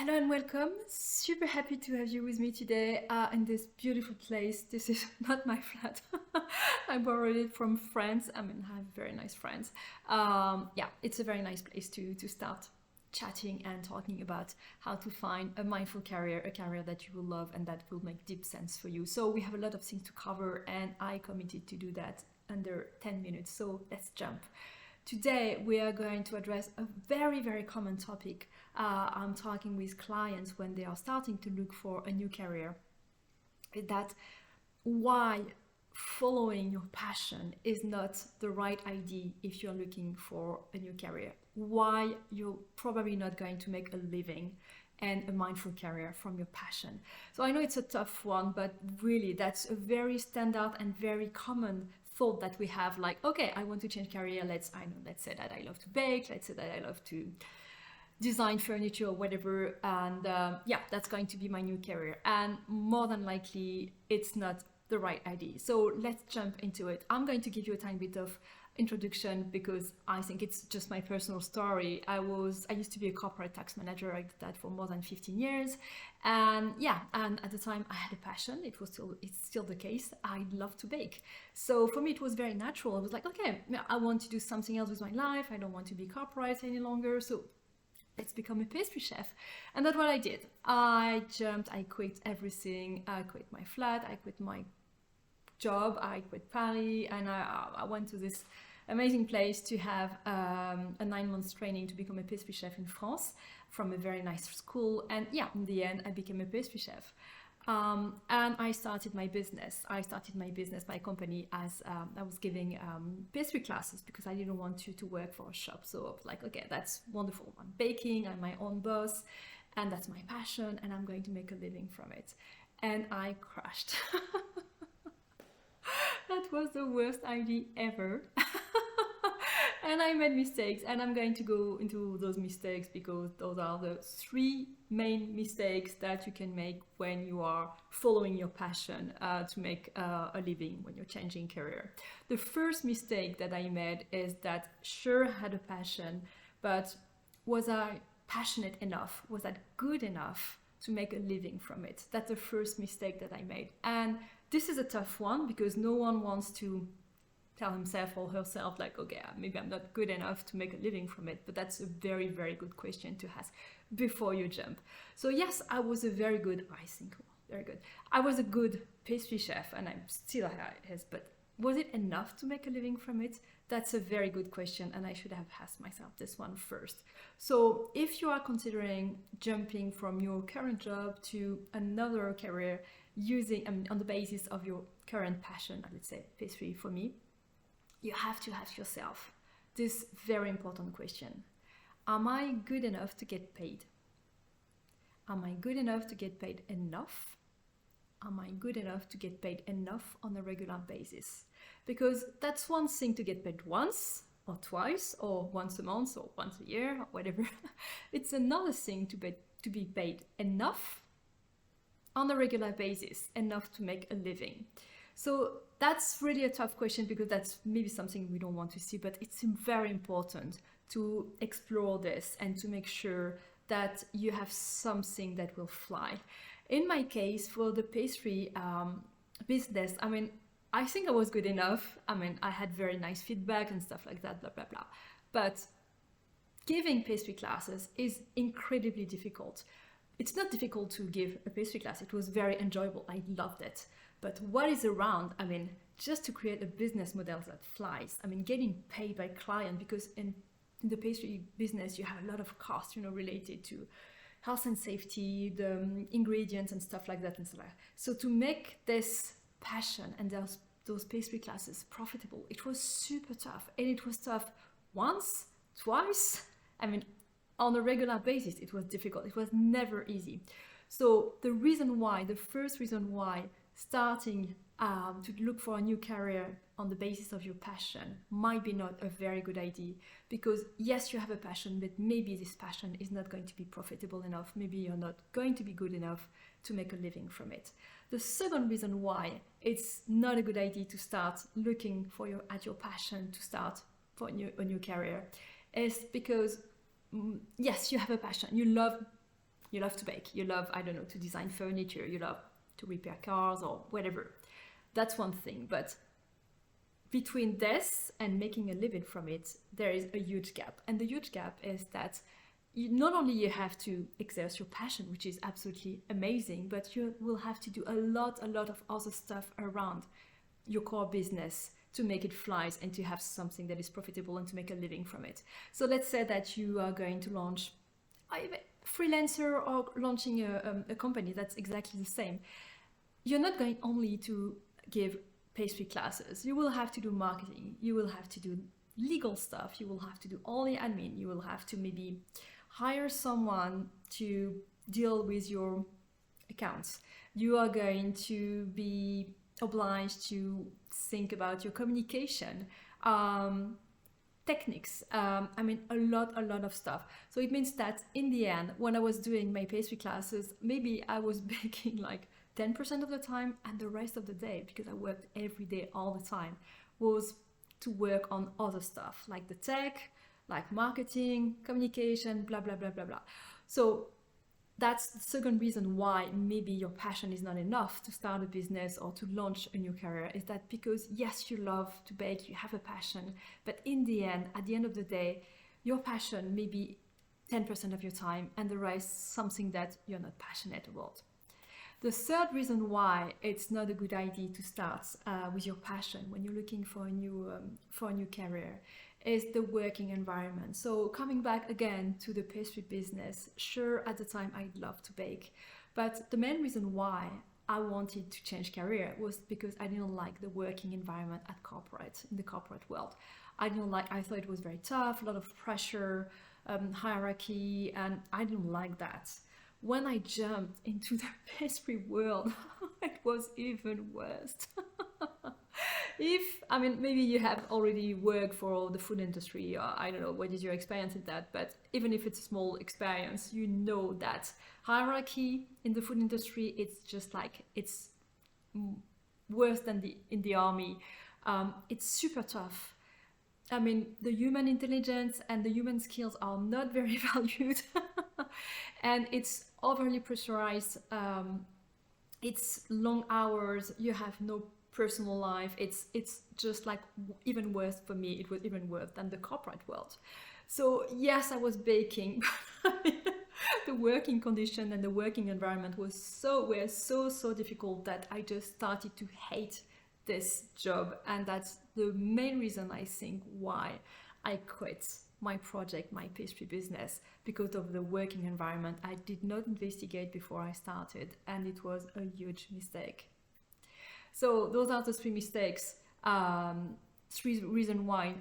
Hello and welcome. Super happy to have you with me today in this beautiful place. This is not my flat. I borrowed it from friends. I mean, I have very nice friends. Yeah, it's a very nice place to start chatting and talking about how to find a mindful career, a career that you will love and that will make deep sense for you. So we have a lot of things to cover and I committed to do that under 10 minutes. So let's jump. Today, we are going to address a very, very common topic. I'm talking with clients when they are starting to look for a new career. That why following your passion is not the right idea if you're looking for a new career. Why you're probably not going to make a living and a mindful career from your passion. So I know it's a tough one, but really that's a very standard and very common thought that we have, like, okay, I want to change career. Let's say that I love to bake. Let's say that I love to design furniture or whatever. And yeah, that's going to be my new career. And more than likely, it's not the right idea. So let's jump into it. I'm going to give you a tiny bit of introduction because I think it's just my personal story. I used to be a corporate tax manager. I did that for more than 15 years. And yeah, and at the time I had a passion. It's still the case. I love to bake. So for me, it was very natural. I was like, okay, I want to do something else with my life. I don't want to be corporate any longer. So let's become a pastry chef. And that's what I did. I jumped, I quit everything. I quit my flat, I quit my job, I quit Paris, and I went to this amazing place to have a 9 months training to become a pastry chef in France from a very nice school. And yeah, in the end, I became a pastry chef. And I started my business. My company, as I was giving pastry classes because I didn't want to work for a shop. So I was like, okay, that's wonderful. I'm baking, I'm my own boss, and that's my passion, and I'm going to make a living from it. And I crashed. That was the worst idea ever. And I made mistakes, and I'm going to go into those mistakes because those are the 3 main mistakes that you can make when you are following your passion to make a living when you're changing career. The first mistake that I made is that sure, I had a passion, but was I passionate enough? Was that good enough to make a living from it? That's the first mistake that I made. And this is a tough one because no one wants to tell himself or herself like, okay, maybe I'm not good enough to make a living from it. But that's a very, very good question to ask before you jump. So yes, I was a very good, I was a good pastry chef, and I'm still is, but was it enough to make a living from it? That's a very good question, and I should have asked myself this one first. So if you are considering jumping from your current job to another career on the basis of your current passion, let's say pastry for me, you have to ask yourself this very important question. Am I good enough to get paid? Am I good enough to get paid enough? Am I good enough to get paid enough on a regular basis? Because that's one thing to get paid once or twice or once a month or once a year or whatever. It's another thing to be paid enough on a regular basis, enough to make a living. So that's really a tough question because that's maybe something we don't want to see, but it's very important to explore this and to make sure that you have something that will fly. In my case, for the pastry business, I think I was good enough. I had very nice feedback and stuff like that, blah, blah, blah. But giving pastry classes is incredibly difficult. It's not difficult to give a pastry class. It was very enjoyable. I loved it. But what is around, just to create a business model that flies, getting paid by client, because in the pastry business, you have a lot of costs, related to health and safety, the ingredients and stuff like that and so on. So to make this passion and those pastry classes profitable, it was super tough. And it was tough once, twice, on a regular basis. It was difficult. It was never easy. So the first reason why starting to look for a new career on the basis of your passion might be not a very good idea, because yes, you have a passion, but maybe this passion is not going to be profitable enough. Maybe you're not going to be good enough to make a living from it. The second reason why it's not a good idea to start looking at your passion to start for a new career is because yes, you have a passion. You love You love to bake. You love, I don't know, to design furniture. You love to repair cars or whatever. That's one thing. But between this and making a living from it, there is a huge gap. And the huge gap is that not only you have to exercise your passion, which is absolutely amazing, but you will have to do a lot of other stuff around your core business to make it fly and to have something that is profitable and to make a living from it. So let's say that you are going to launch a freelancer or launching a company that's exactly the same. You're not going only to give pastry classes. You will have to do marketing. You will have to do legal stuff. You will have to do all the admin. You will have to maybe hire someone to deal with your accounts. You are going to be obliged to think about your communication techniques. I mean, a lot of stuff. So it means that in the end, when I was doing my pastry classes, maybe I was baking like 10% of the time, and the rest of the day, because I worked every day all the time, was to work on other stuff like the tech, like marketing, communication, blah, blah, blah, blah, blah. So that's the second reason why maybe your passion is not enough to start a business or to launch a new career, is that because yes, you love to bake, you have a passion, but in the end, at the end of the day, your passion may be 10% of your time and the rest something that you're not passionate about. The third reason why it's not a good idea to start with your passion when you're looking for a new career is the working environment. So coming back again to the pastry business, sure, at the time I loved to bake, but the main reason why I wanted to change career was because I didn't like the working environment at in the corporate world. I thought it was very tough, a lot of pressure, hierarchy, and I didn't like that. When I jumped into the pastry world, it was even worse. Maybe you have already worked for the food industry, or I don't know, what is your experience in that, but even if it's a small experience, you know that hierarchy in the food industry, it's just like, it's worse than in the army. It's super tough. I mean, the human intelligence and the human skills are not very valued. And it's overly pressurized. It's long hours. You have no personal life. It's just like even worse for me. It was even worse than the corporate world. So yes, I was baking. The working condition and the working environment were so difficult that I just started to hate this job, and that's the main reason I think why I quit my project, my pastry business, because of the working environment. I did not investigate before I started, and it was a huge mistake. So those are the three mistakes, three reasons why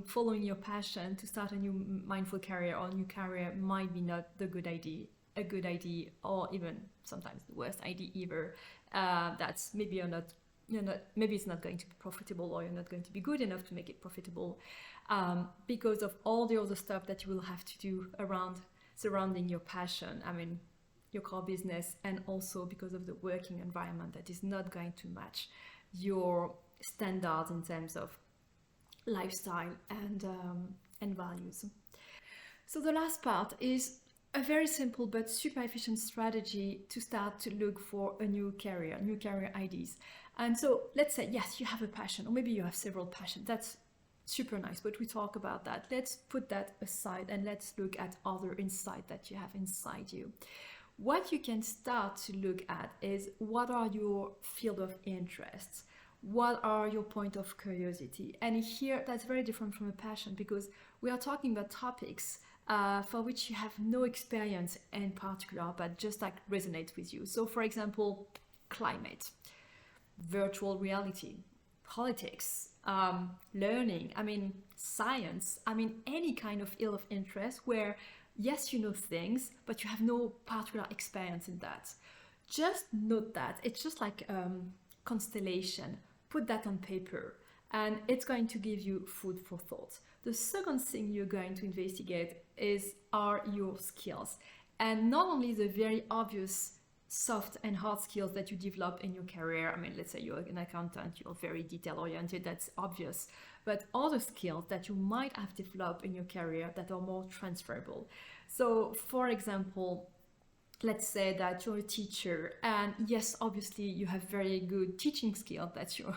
following your passion to start a new mindful career or new career might be not a good idea, or even sometimes the worst idea ever. That's maybe maybe it's not going to be profitable, or you're not going to be good enough to make it profitable, because of all the other stuff that you will have to do surrounding your passion, your core business, and also because of the working environment that is not going to match your standards in terms of lifestyle and values. So the last part is a very simple but super efficient strategy to start to look for a new career ideas. And so let's say, yes, you have a passion, or maybe you have several passions. That's super nice, but we talk about that. Let's put that aside and let's look at other insight that you have inside you. What you can start to look at is, what are your field of interests? What are your point of curiosity? And here, that's very different from a passion, because we are talking about topics for which you have no experience in particular, but just like resonate with you. So for example, climate, virtual reality, politics, learning, science, any kind of field of interest where, yes, you know things, but you have no particular experience in that. Just note that. It's just like constellation. Put that on paper, and it's going to give you food for thought. The second thing you're going to investigate are your skills, and not only the very obvious soft and hard skills that you develop in your career. Let's say you're an accountant, you're very detail oriented, that's obvious. but other skills that you might have developed in your career that are more transferable. So, for example, let's say that you're a teacher, and yes, obviously you have very good teaching skill. That's your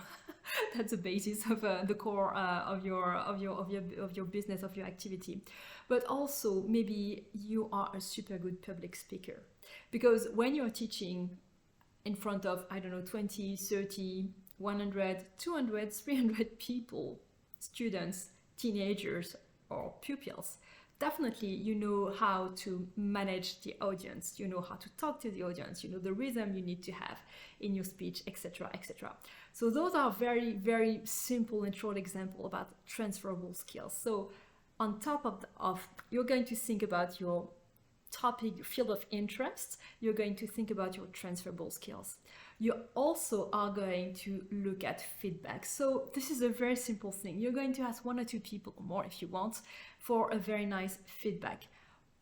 that's the basis of the core of your business, of your activity. But also maybe you are a super good public speaker, because when you're teaching in front of, I don't know, 20, 30, 100, 200, 300 people, students, teenagers, or pupils, definitely you know how to manage the audience, you know how to talk to the audience, you know the rhythm you need to have in your speech, etc., etc. So those are very, very simple and short example about transferable skills. So on top of you're going to think about your topic, field of interest, you're going to think about your transferable skills. You also are going to look at feedback. So this is a very simple thing. You're going to ask one or two people, or more if you want, for a very nice feedback.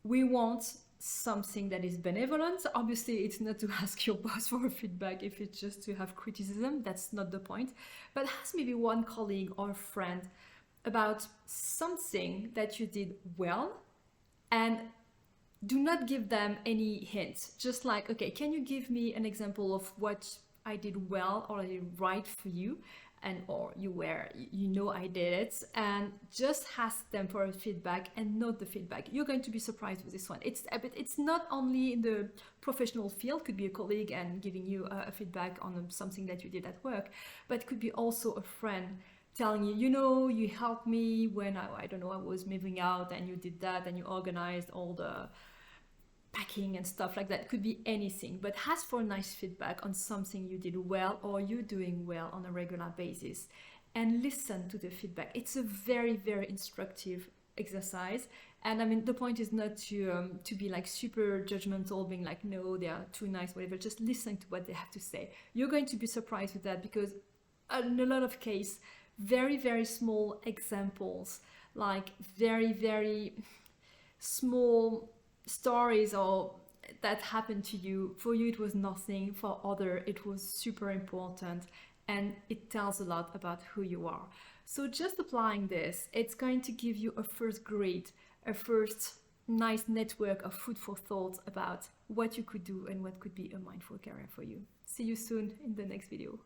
We want something that is benevolent. Obviously, it's not to ask your boss for a feedback if it's just to have criticism. That's not the point. But ask maybe one colleague or friend about something that you did well, and do not give them any hints. Just like, okay, can you give me an example of what I did well or I did right for you, and or you know I did it, and just ask them for a feedback and note the feedback. You're going to be surprised with this one. It's not only in the professional field, could be a colleague and giving you a feedback on something that you did at work, but it could be also a friend telling you, you know, you helped me when I don't know, I was moving out, and you did that, and you organized all the packing and stuff like that. Could be anything, but ask for nice feedback on something you did well or you're doing well on a regular basis, and listen to the feedback. It's a very, very instructive exercise. And I mean, the point is not to be like super judgmental, being like, no, they are too nice, whatever. Just listen to what they have to say. You're going to be surprised with that, because in a lot of cases, very, very small examples, like very, very small stories or that happened to you, for you it was nothing, for other it was super important, and it tells a lot about who you are. So just applying this, it's going to give you a first grade, a first nice network of food for thought about what you could do and what could be a mindful career for you. See you soon in the next video.